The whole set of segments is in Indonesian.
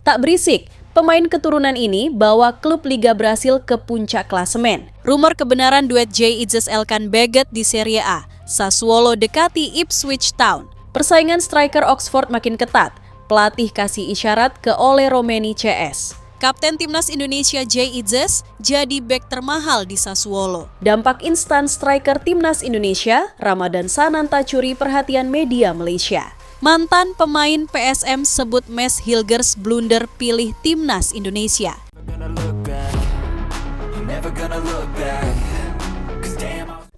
Tak berisik, pemain keturunan ini bawa klub Liga Brasil ke puncak klasemen. Rumor kebenaran duet Jay Itzes Elkan Baggett di Serie A, Sassuolo dekati Ipswich Town. Persaingan striker Oxford makin ketat, pelatih kasih isyarat ke Ole Romeni CS. Kapten Timnas Indonesia Jay Itzes jadi bek termahal di Sassuolo. Dampak instan striker Timnas Indonesia, Ramadan Sananta curi perhatian media Malaysia. Mantan pemain PSM sebut Mes Hilgers blunder pilih Timnas Indonesia.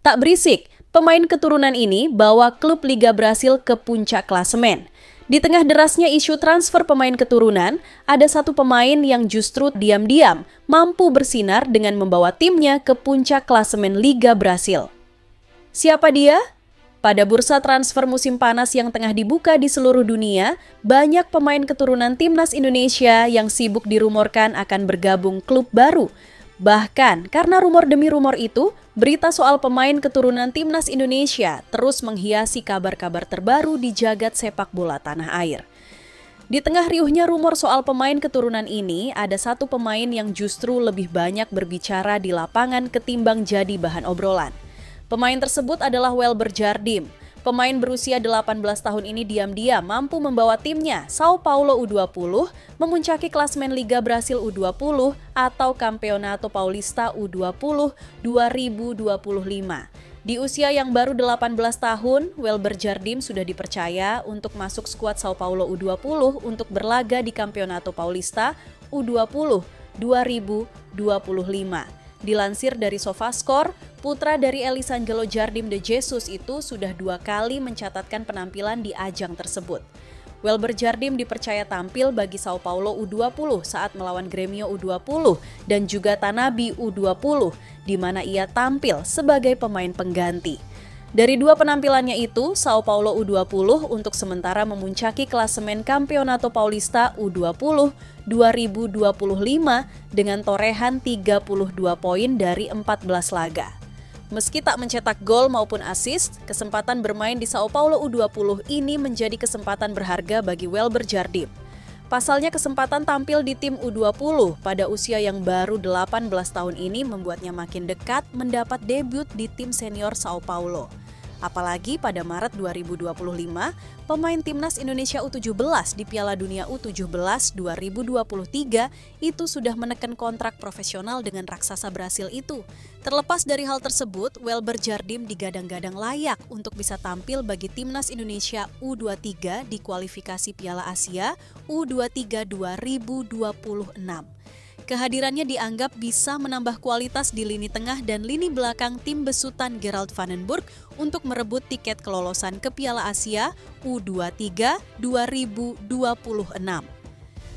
Tak berisik, pemain keturunan ini bawa klub Liga Brasil ke puncak klasemen. Di tengah derasnya isu transfer pemain keturunan, ada satu pemain yang justru diam-diam mampu bersinar dengan membawa timnya ke puncak klasemen Liga Brasil. Siapa dia? Pada bursa transfer musim panas yang tengah dibuka di seluruh dunia, banyak pemain keturunan Timnas Indonesia yang sibuk dirumorkan akan bergabung klub baru. Bahkan karena rumor demi rumor itu, berita soal pemain keturunan Timnas Indonesia terus menghiasi kabar-kabar terbaru di jagat sepak bola tanah air. Di tengah riuhnya rumor soal pemain keturunan ini, ada satu pemain yang justru lebih banyak berbicara di lapangan ketimbang jadi bahan obrolan. Pemain tersebut adalah Welber Jardim. Pemain berusia 18 tahun ini diam-diam mampu membawa timnya Sao Paulo U20 memuncaki klasemen Liga Brasil U20 atau Campeonato Paulista U20 2025. Di usia yang baru 18 tahun, Welber Jardim sudah dipercaya untuk masuk skuad Sao Paulo U20 untuk berlaga di Campeonato Paulista U20 2025. Dilansir dari SofaScore, putra dari Elisangelo Jardim de Jesus itu sudah 2 kali mencatatkan penampilan di ajang tersebut. Welber Jardim dipercaya tampil bagi Sao Paulo U20 saat melawan Grêmio U20 dan juga Tanabe U20, di mana ia tampil sebagai pemain pengganti. Dari 2 penampilannya itu, Sao Paulo U20 untuk sementara memuncaki klasemen Campeonato Paulista U20 2025 dengan torehan 32 poin dari 14 laga. Meski tak mencetak gol maupun assist, kesempatan bermain di Sao Paulo U20 ini menjadi kesempatan berharga bagi Welber Jardim. Pasalnya kesempatan tampil di tim U20 pada usia yang baru 18 tahun ini membuatnya makin dekat mendapat debut di tim senior Sao Paulo. Apalagi pada Maret 2025, pemain Timnas Indonesia U17 di Piala Dunia U17 2023 itu sudah menekan kontrak profesional dengan raksasa Brasil itu. Terlepas dari hal tersebut, Welber Jardim digadang-gadang layak untuk bisa tampil bagi Timnas Indonesia U23 di kualifikasi Piala Asia U23 2026. Kehadirannya dianggap bisa menambah kualitas di lini tengah dan lini belakang tim besutan Gerald Vandenburg untuk merebut tiket kelolosan ke Piala Asia U23 2026.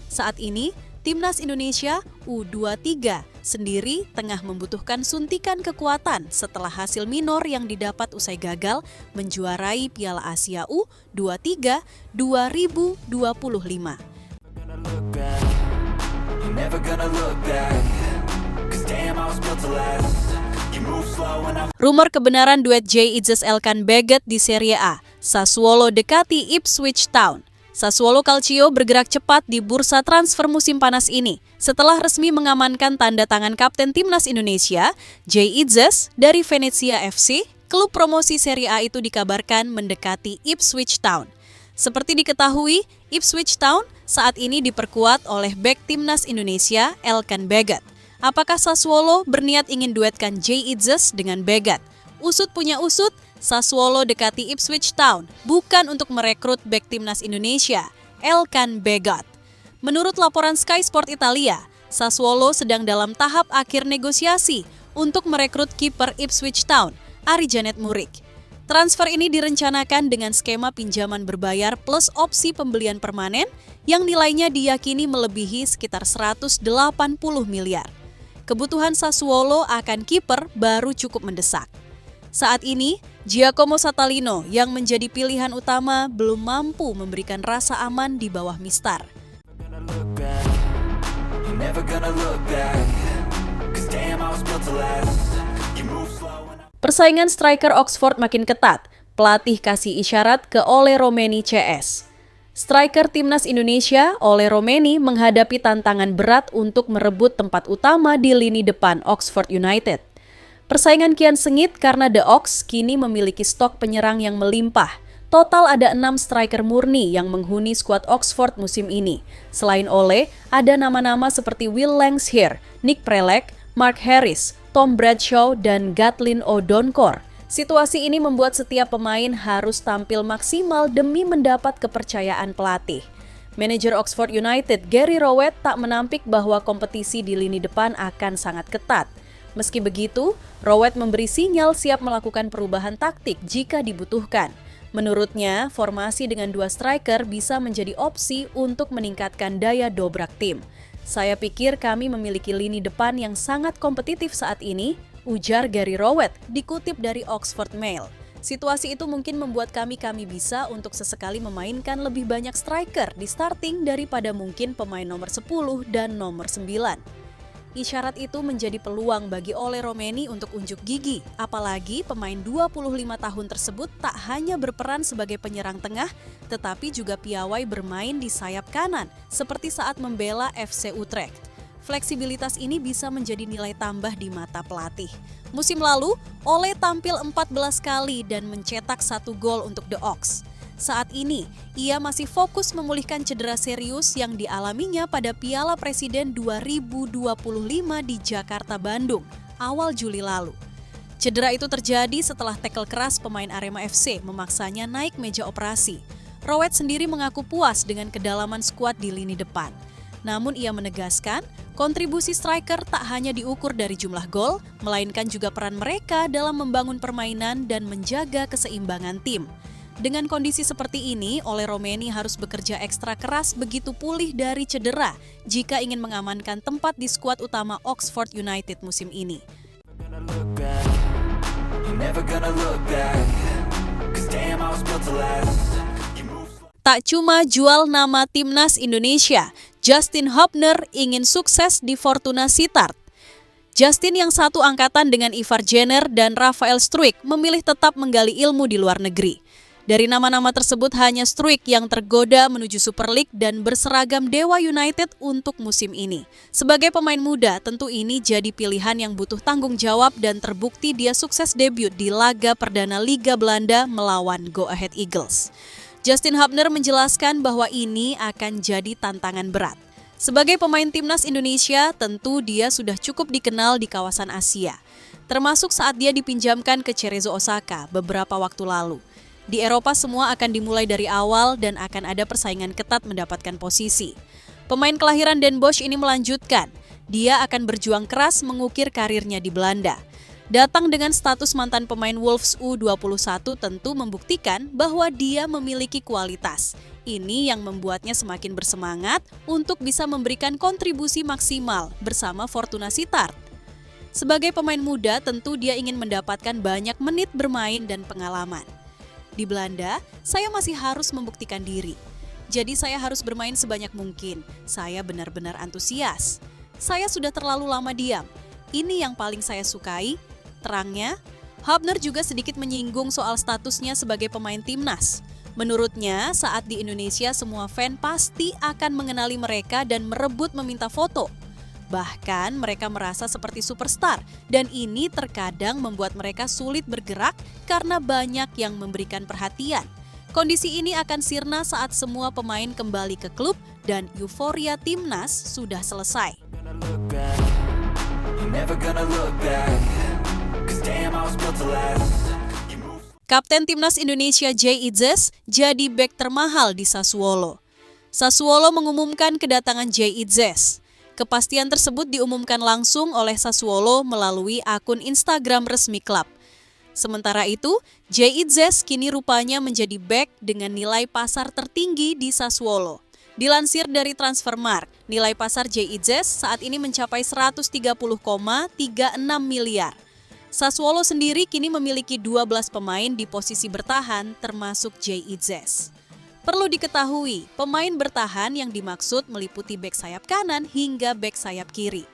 Saat ini, Timnas Indonesia U23 sendiri tengah membutuhkan suntikan kekuatan setelah hasil minor yang didapat usai gagal menjuarai Piala Asia U23 2025. Rumor kebenaran duet Jay Itzes Elkan Baggett di Serie A, Sassuolo dekati Ipswich Town. Sassuolo Calcio bergerak cepat di bursa transfer musim panas ini setelah resmi mengamankan tanda tangan Kapten Timnas Indonesia, Jay Itzes dari Venezia FC. Klub promosi Serie A itu dikabarkan mendekati Ipswich Town. Seperti diketahui, Ipswich Town saat ini diperkuat oleh bek Timnas Indonesia, Elkan Baggett. Apakah Sassuolo berniat ingin duetkan Jay Itzes dengan Baggett? Usut punya usut, Sassuolo dekati Ipswich Town bukan untuk merekrut bek Timnas Indonesia, Elkan Baggett. Menurut laporan Sky Sport Italia, Sassuolo sedang dalam tahap akhir negosiasi untuk merekrut kiper Ipswich Town, Ari Janet Murik. Transfer ini direncanakan dengan skema pinjaman berbayar plus opsi pembelian permanen yang nilainya diyakini melebihi sekitar 180 miliar. Kebutuhan Sassuolo akan kiper baru cukup mendesak. Saat ini, Giacomo Satalino yang menjadi pilihan utama belum mampu memberikan rasa aman di bawah mistar. Persaingan striker Oxford makin ketat, pelatih kasih isyarat ke Ole Romeni CS. Striker timnas Indonesia, Ole Romeni, menghadapi tantangan berat untuk merebut tempat utama di lini depan Oxford United. Persaingan kian sengit karena The Ox kini memiliki stok penyerang yang melimpah. Total ada 6 striker murni yang menghuni skuad Oxford musim ini. Selain Ole, ada nama-nama seperti Will Langshear, Nick Prelec, Mark Harris, Tom Bradshaw, dan Gatlin O'Donkor. Situasi ini membuat setiap pemain harus tampil maksimal demi mendapat kepercayaan pelatih. Manajer Oxford United, Gary Rowett, tak menampik bahwa kompetisi di lini depan akan sangat ketat. Meski begitu, Rowett memberi sinyal siap melakukan perubahan taktik jika dibutuhkan. Menurutnya, formasi dengan 2 striker bisa menjadi opsi untuk meningkatkan daya dobrak tim. Saya pikir kami memiliki lini depan yang sangat kompetitif saat ini, ujar Gary Rowett, dikutip dari Oxford Mail. Situasi itu mungkin membuat kami bisa untuk sesekali memainkan lebih banyak striker di starting daripada mungkin pemain nomor 10 dan nomor 9. Isyarat itu menjadi peluang bagi Ole Romeni untuk unjuk gigi, apalagi pemain 25 tahun tersebut tak hanya berperan sebagai penyerang tengah, tetapi juga piawai bermain di sayap kanan, seperti saat membela FC Utrecht. Fleksibilitas ini bisa menjadi nilai tambah di mata pelatih. Musim lalu, Ole tampil 14 kali dan mencetak 1 gol untuk The Ox. Saat ini, ia masih fokus memulihkan cedera serius yang dialaminya pada Piala Presiden 2025 di Jakarta, Bandung, awal Juli lalu. Cedera itu terjadi setelah tackle keras pemain Arema FC memaksanya naik meja operasi. Rowett sendiri mengaku puas dengan kedalaman skuad di lini depan. Namun ia menegaskan, kontribusi striker tak hanya diukur dari jumlah gol, melainkan juga peran mereka dalam membangun permainan dan menjaga keseimbangan tim. Dengan kondisi seperti ini, Ole Romeni harus bekerja ekstra keras begitu pulih dari cedera jika ingin mengamankan tempat di skuad utama Oxford United musim ini. Tak cuma jual nama timnas Indonesia, Justin Hubner ingin sukses di Fortuna Sittard. Justin yang satu angkatan dengan Ivar Jenner dan Rafael Struijk memilih tetap menggali ilmu di luar negeri. Dari nama-nama tersebut hanya Struijk yang tergoda menuju Super League dan berseragam Dewa United untuk musim ini. Sebagai pemain muda, tentu ini jadi pilihan yang butuh tanggung jawab dan terbukti dia sukses debut di laga perdana Liga Belanda melawan Go Ahead Eagles. Justin Hubner menjelaskan bahwa ini akan jadi tantangan berat. Sebagai pemain timnas Indonesia, tentu dia sudah cukup dikenal di kawasan Asia, termasuk saat dia dipinjamkan ke Cerezo Osaka beberapa waktu lalu. Di Eropa semua akan dimulai dari awal dan akan ada persaingan ketat mendapatkan posisi. Pemain kelahiran Den Bosch ini melanjutkan, dia akan berjuang keras mengukir karirnya di Belanda. Datang dengan status mantan pemain Wolves U21 tentu membuktikan bahwa dia memiliki kualitas. Ini yang membuatnya semakin bersemangat untuk bisa memberikan kontribusi maksimal bersama Fortuna Sittard. Sebagai pemain muda tentu dia ingin mendapatkan banyak menit bermain dan pengalaman. Di Belanda, saya masih harus membuktikan diri. Jadi saya harus bermain sebanyak mungkin. Saya benar-benar antusias. Saya sudah terlalu lama diam. Ini yang paling saya sukai. Terangnya, Hubner juga sedikit menyinggung soal statusnya sebagai pemain timnas. Menurutnya, saat di Indonesia semua fan pasti akan mengenali mereka dan merebut meminta foto. Bahkan mereka merasa seperti superstar dan ini terkadang membuat mereka sulit bergerak karena banyak yang memberikan perhatian. Kondisi ini akan sirna saat semua pemain kembali ke klub dan euforia timnas sudah selesai. Kapten timnas Indonesia Jay Itzes jadi bek termahal di Sassuolo. Sassuolo mengumumkan kedatangan Jay Itzes. Kepastian tersebut diumumkan langsung oleh Sassuolo melalui akun Instagram resmi klub. Sementara itu, Jay Itzes kini rupanya menjadi bek dengan nilai pasar tertinggi di Sassuolo. Dilansir dari Transfermarkt, nilai pasar Jay Itzes saat ini mencapai 130,36 miliar. Sassuolo sendiri kini memiliki 12 pemain di posisi bertahan termasuk Jay Itzes. Perlu diketahui, pemain bertahan yang dimaksud meliputi bek sayap kanan hingga bek sayap kiri.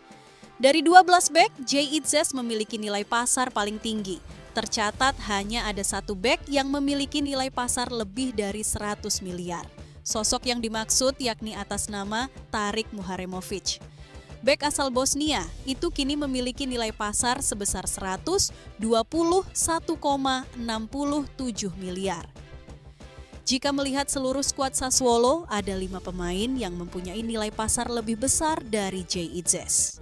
Dari 12 bek, Jay Itzes memiliki nilai pasar paling tinggi. Tercatat hanya ada 1 bek yang memiliki nilai pasar lebih dari 100 miliar. Sosok yang dimaksud yakni atas nama Tarik Muharemovic. Bek asal Bosnia itu kini memiliki nilai pasar sebesar 121,67 miliar. Jika melihat seluruh skuad Sassuolo, ada 5 pemain yang mempunyai nilai pasar lebih besar dari Jay Itzes.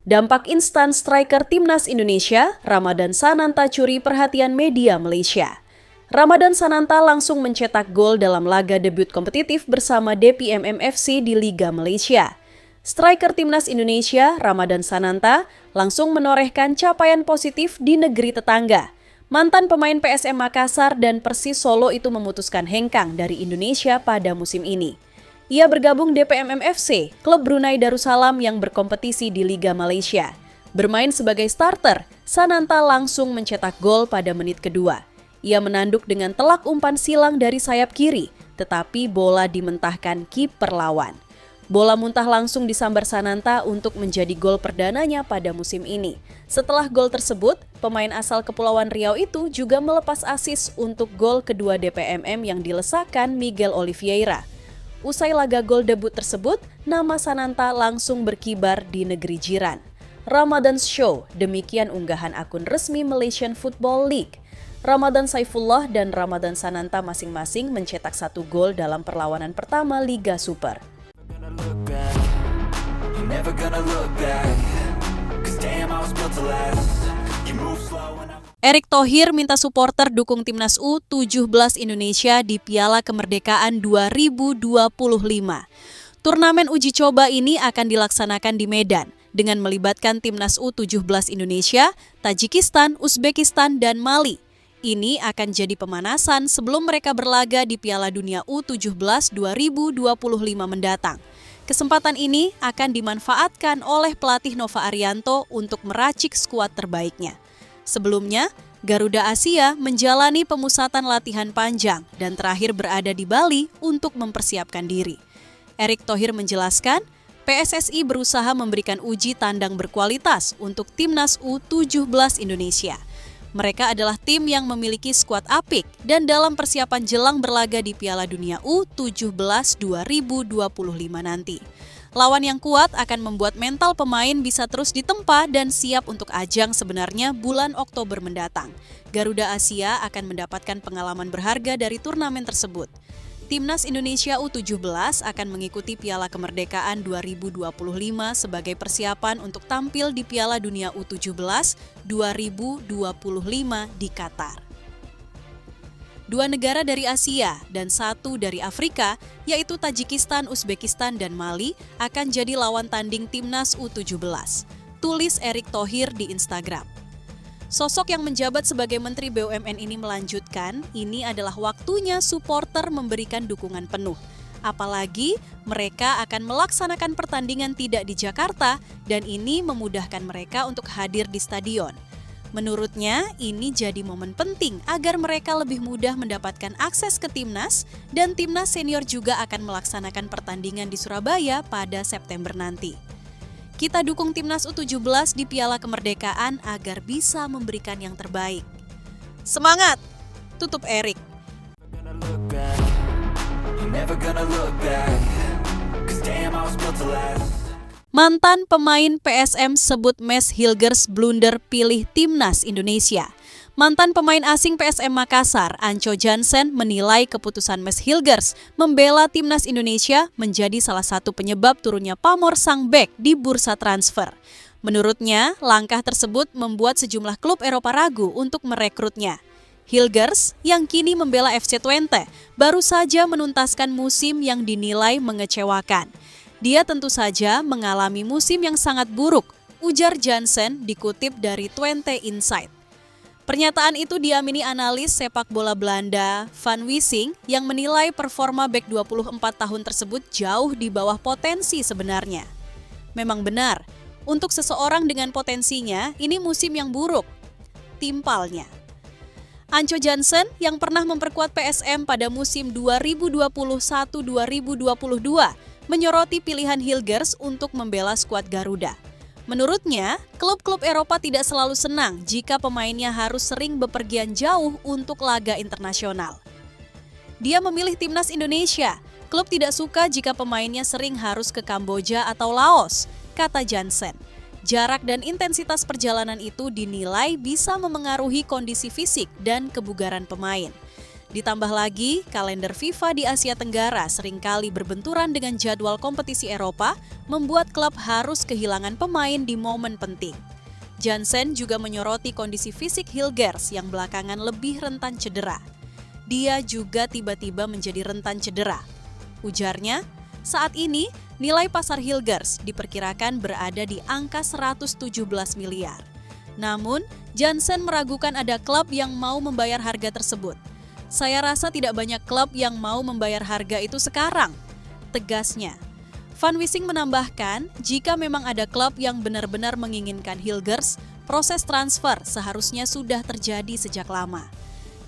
Dampak instan striker Timnas Indonesia, Ramadan Sananta curi perhatian media Malaysia. Ramadan Sananta langsung mencetak gol dalam laga debut kompetitif bersama DPMM FC di Liga Malaysia. Striker Timnas Indonesia, Ramadan Sananta, langsung menorehkan capaian positif di negeri tetangga. Mantan pemain PSM Makassar dan Persis Solo itu memutuskan hengkang dari Indonesia pada musim ini. Ia bergabung DPMM FC, klub Brunei Darussalam yang berkompetisi di Liga Malaysia. Bermain sebagai starter, Sananta langsung mencetak gol pada menit kedua. Ia menanduk dengan telak umpan silang dari sayap kiri, tetapi bola dimentahkan kiper lawan. Bola muntah langsung disambar Sananta untuk menjadi gol perdananya pada musim ini. Setelah gol tersebut, pemain asal Kepulauan Riau itu juga melepas assist untuk gol kedua DPMM yang dilesakan Miguel Oliveira. Usai laga gol debut tersebut, nama Sananta langsung berkibar di negeri jiran. Ramadan's Show, demikian unggahan akun resmi Malaysian Football League. Ramadan Saifullah dan Ramadan Sananta masing-masing mencetak 1 gol dalam perlawanan pertama Liga Super. Erick Thohir minta supporter dukung Timnas U17 Indonesia di Piala Kemerdekaan 2025. Turnamen uji coba ini akan dilaksanakan di Medan dengan melibatkan Timnas U17 Indonesia, Tajikistan, Uzbekistan, dan Mali. Ini akan jadi pemanasan sebelum mereka berlaga di Piala Dunia U17 2025 mendatang. Kesempatan ini akan dimanfaatkan oleh pelatih Nova Arianto untuk meracik skuad terbaiknya. Sebelumnya, Garuda Asia menjalani pemusatan latihan panjang dan terakhir berada di Bali untuk mempersiapkan diri. Erick Thohir menjelaskan, PSSI berusaha memberikan uji tandang berkualitas untuk Timnas U17 Indonesia. Mereka adalah tim yang memiliki skuad apik dan dalam persiapan jelang berlaga di Piala Dunia U17 2025 nanti. Lawan yang kuat akan membuat mental pemain bisa terus ditempa dan siap untuk ajang sebenarnya bulan Oktober mendatang. Garuda Asia akan mendapatkan pengalaman berharga dari turnamen tersebut. Timnas Indonesia U17 akan mengikuti Piala Kemerdekaan 2025 sebagai persiapan untuk tampil di Piala Dunia U17 2025 di Qatar. 2 negara dari Asia dan 1 dari Afrika, yaitu Tajikistan, Uzbekistan, dan Mali, akan jadi lawan tanding Timnas U17. Tulis Erick Thohir di Instagram. Sosok yang menjabat sebagai Menteri BUMN ini melanjutkan, ini adalah waktunya supporter memberikan dukungan penuh. Apalagi mereka akan melaksanakan pertandingan tidak di Jakarta dan ini memudahkan mereka untuk hadir di stadion. Menurutnya, ini jadi momen penting agar mereka lebih mudah mendapatkan akses ke Timnas dan Timnas senior juga akan melaksanakan pertandingan di Surabaya pada September nanti. Kita dukung Timnas U17 di Piala Kemerdekaan agar bisa memberikan yang terbaik. Semangat! Tutup Erick. Mantan pemain PSM sebut Mes Hilgers blunder pilih Timnas Indonesia. Mantan pemain asing PSM Makassar, Anco Jansen, menilai keputusan Mes Hilgers membela Timnas Indonesia menjadi salah satu penyebab turunnya pamor sang bek di bursa transfer. Menurutnya, langkah tersebut membuat sejumlah klub Eropa ragu untuk merekrutnya. Hilgers, yang kini membela FC Twente, baru saja menuntaskan musim yang dinilai mengecewakan. Dia tentu saja mengalami musim yang sangat buruk, ujar Jansen dikutip dari Twente Insight. Pernyataan itu diamini analis sepak bola Belanda, Van Wissing, yang menilai performa bek 24 tahun tersebut jauh di bawah potensi sebenarnya. Memang benar, untuk seseorang dengan potensinya, ini musim yang buruk. Timpalnya. Anco Jansen yang pernah memperkuat PSM pada musim 2021-2022 menyoroti pilihan Hilgers untuk membela skuad Garuda. Menurutnya, klub-klub Eropa tidak selalu senang jika pemainnya harus sering bepergian jauh untuk laga internasional. Dia memilih timnas Indonesia. Klub tidak suka jika pemainnya sering harus ke Kamboja atau Laos, kata Jansen. Jarak dan intensitas perjalanan itu dinilai bisa memengaruhi kondisi fisik dan kebugaran pemain. Ditambah lagi, kalender FIFA di Asia Tenggara seringkali berbenturan dengan jadwal kompetisi Eropa, membuat klub harus kehilangan pemain di momen penting. Jansen juga menyoroti kondisi fisik Hilgers yang belakangan lebih rentan cedera. Dia juga tiba-tiba menjadi rentan cedera. Ujarnya, saat ini nilai pasar Hilgers diperkirakan berada di angka 117 miliar. Namun, Jansen meragukan ada klub yang mau membayar harga tersebut. Saya rasa tidak banyak klub yang mau membayar harga itu sekarang, tegasnya. Van Wissing menambahkan, jika memang ada klub yang benar-benar menginginkan Hilgers, proses transfer seharusnya sudah terjadi sejak lama.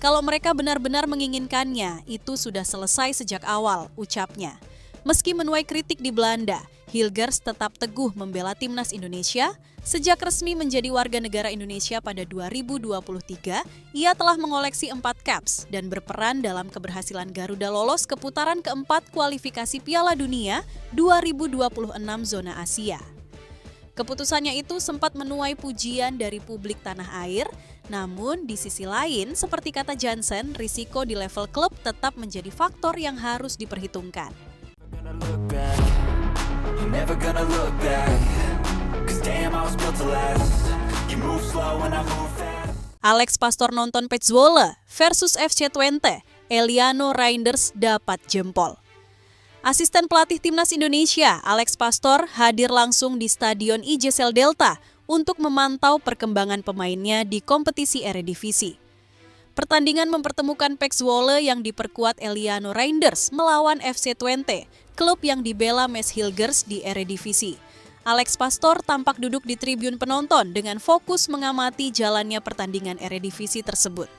Kalau mereka benar-benar menginginkannya, itu sudah selesai sejak awal, ucapnya. Meski menuai kritik di Belanda, Hilgers tetap teguh membela timnas Indonesia. Sejak resmi menjadi warga negara Indonesia pada 2023, ia telah mengoleksi 4 caps dan berperan dalam keberhasilan Garuda lolos ke putaran keempat kualifikasi Piala Dunia 2026 zona Asia. Keputusannya itu sempat menuai pujian dari publik tanah air, namun di sisi lain, seperti kata Jansen, risiko di level klub tetap menjadi faktor yang harus diperhitungkan. Alex Pastor nonton Pek Zwolle versus FC Twente, Eliano Reinders dapat jempol. Asisten pelatih timnas Indonesia, Alex Pastor, hadir langsung di Stadion IJsel Delta untuk memantau perkembangan pemainnya di kompetisi Eredivisie. Pertandingan mempertemukan Pek Zwolle yang diperkuat Eliano Reinders melawan FC Twente, klub yang dibela Mes Hilgers di Eredivisie. Alex Pastor tampak duduk di tribun penonton dengan fokus mengamati jalannya pertandingan Eredivisie tersebut.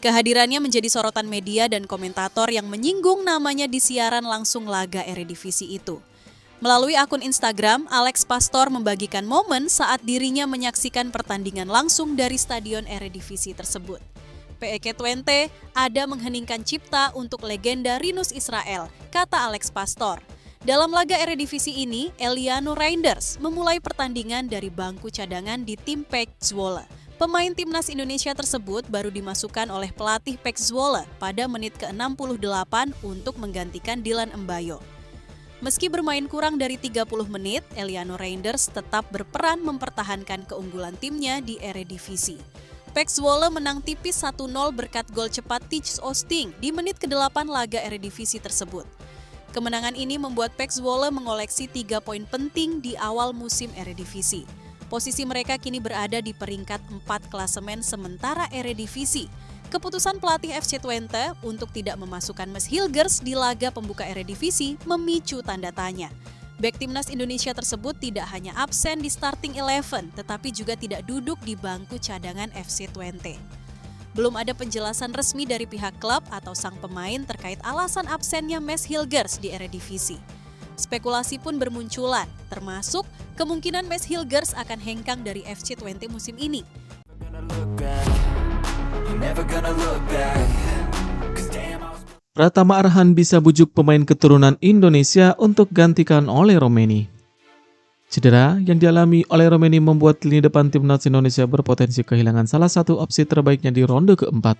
Kehadirannya menjadi sorotan media dan komentator yang menyinggung namanya di siaran langsung laga Eredivisie itu. Melalui akun Instagram, Alex Pastor membagikan momen saat dirinya menyaksikan pertandingan langsung dari stadion Eredivisie tersebut. PEK Twente ada mengheningkan cipta untuk legenda Rinus Israel, kata Alex Pastor. Dalam laga Eredivisie ini, Eliano Reinders memulai pertandingan dari bangku cadangan di tim Pek Zwolle. Pemain timnas Indonesia tersebut baru dimasukkan oleh pelatih Pek Zwolle pada menit ke-68 untuk menggantikan Dylan Mbayo. Meski bermain kurang dari 30 menit, Eliano Reinders tetap berperan mempertahankan keunggulan timnya di Eredivisie. Pek Zwolle menang tipis 1-0 berkat gol cepat Tijs Oosting di menit ke-8 laga Eredivisie tersebut. Kemenangan ini membuat Pek Zwolle mengoleksi 3 poin penting di awal musim Eredivisie. Posisi mereka kini berada di peringkat 4 klasemen sementara Eredivisie. Keputusan pelatih FC Twente untuk tidak memasukkan Mes Hilgers di laga pembuka Eredivisie memicu tanda tanya. Bek timnas Indonesia tersebut tidak hanya absen di starting 11, tetapi juga tidak duduk di bangku cadangan FC Twente. Belum ada penjelasan resmi dari pihak klub atau sang pemain terkait alasan absennya Mes Hilgers di Eredivisie. Spekulasi pun bermunculan, termasuk kemungkinan Mes Hilgers akan hengkang dari FC Twente musim ini. Pratama Arhan bisa bujuk pemain keturunan Indonesia untuk gantikan oleh Romeni. Cedera yang dialami oleh Romeni membuat lini depan timnas Indonesia berpotensi kehilangan salah satu opsi terbaiknya di ronde keempat.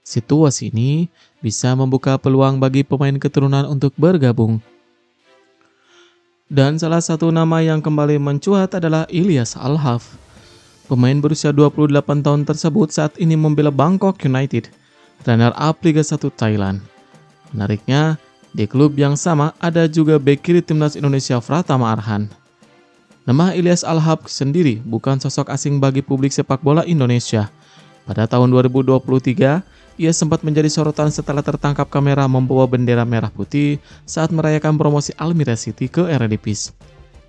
Situasi ini bisa membuka peluang bagi pemain keturunan untuk bergabung. Dan salah satu nama yang kembali mencuat adalah Ilyas Al-Haf. Pemain berusia 28 tahun tersebut saat ini membela Bangkok United, runner-up Liga 1 Thailand. Menariknya, di klub yang sama ada juga bek kiri timnas Indonesia Pratama Arhan. Nama Ilyas Al-Haf sendiri bukan sosok asing bagi publik sepak bola Indonesia. Pada tahun 2023, ia sempat menjadi sorotan setelah tertangkap kamera membawa bendera merah putih saat merayakan promosi Almira City ke Eredivisie.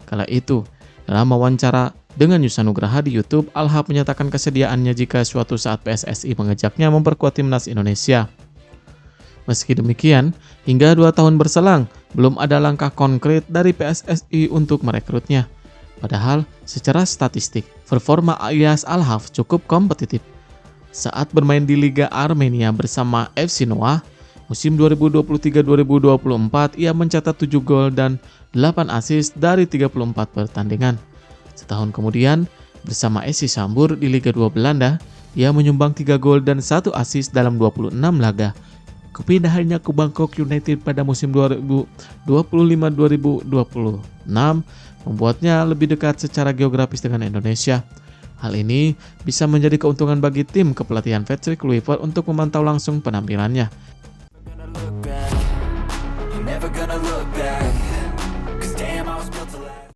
Kala itu, dalam wawancara dengan Yusa Nugraha di YouTube, Al-Haf menyatakan kesediaannya jika suatu saat PSSI mengejaknya memperkuat timnas Indonesia. Meski demikian, hingga 2 tahun berselang, belum ada langkah konkret dari PSSI untuk merekrutnya. Padahal secara statistik, performa Ilyas Alhav cukup kompetitif. Saat bermain di Liga Armenia bersama FC Noah, musim 2023-2024 ia mencatat 7 gol dan 8 assist dari 34 pertandingan. Setahun kemudian, bersama SC Sambur di Liga 2 Belanda, ia menyumbang 3 gol dan 1 assist dalam 26 laga. Kepindahannya ke Bangkok United pada musim 2025-2026 membuatnya lebih dekat secara geografis dengan Indonesia. Hal ini bisa menjadi keuntungan bagi tim kepelatihan Patrick Kluivert untuk memantau langsung penampilannya.